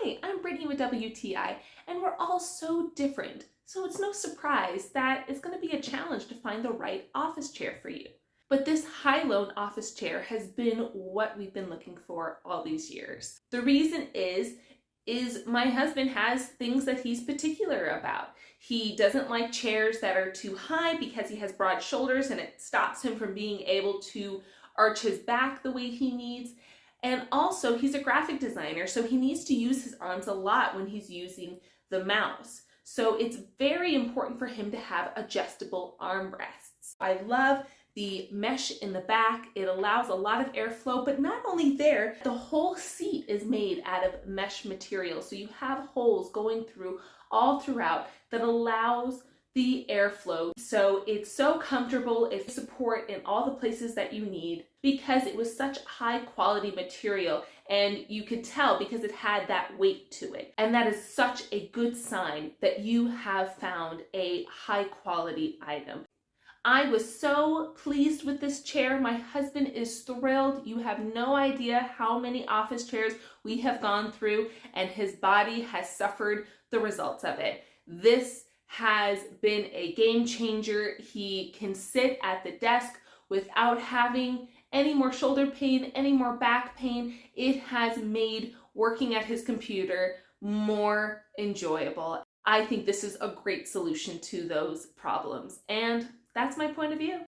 Hi, I'm Brittany with WTI, and we're all so different. So it's no surprise that it's going to be a challenge to find the right office chair for you. But this HYLONE office chair has been what we've been looking for all these years. The reason is my husband has things that he's particular about. He doesn't like chairs that are too high because he has broad shoulders and it stops him from being able to arch his back the way he needs. And also, he's a graphic designer, so he needs to use his arms a lot when he's using the mouse. So it's very important for him to have adjustable armrests. I love the mesh in the back. It allows a lot of airflow, but not only there, the whole seat is made out of mesh material. So you have holes going through all throughout that allows the airflow. So it's so comfortable, it's support in all the places that you need because it was such high quality material, and you could tell because it had that weight to it. And that is such a good sign that you have found a high quality item. I was so pleased with this chair. My husband is thrilled. You have no idea how many office chairs we have gone through, and his body has suffered the results of it. This has been a game changer. He can sit at the desk without having any more shoulder pain, any more back pain. It has made working at his computer more enjoyable. I think this is a great solution to those problems, and that's my point of view.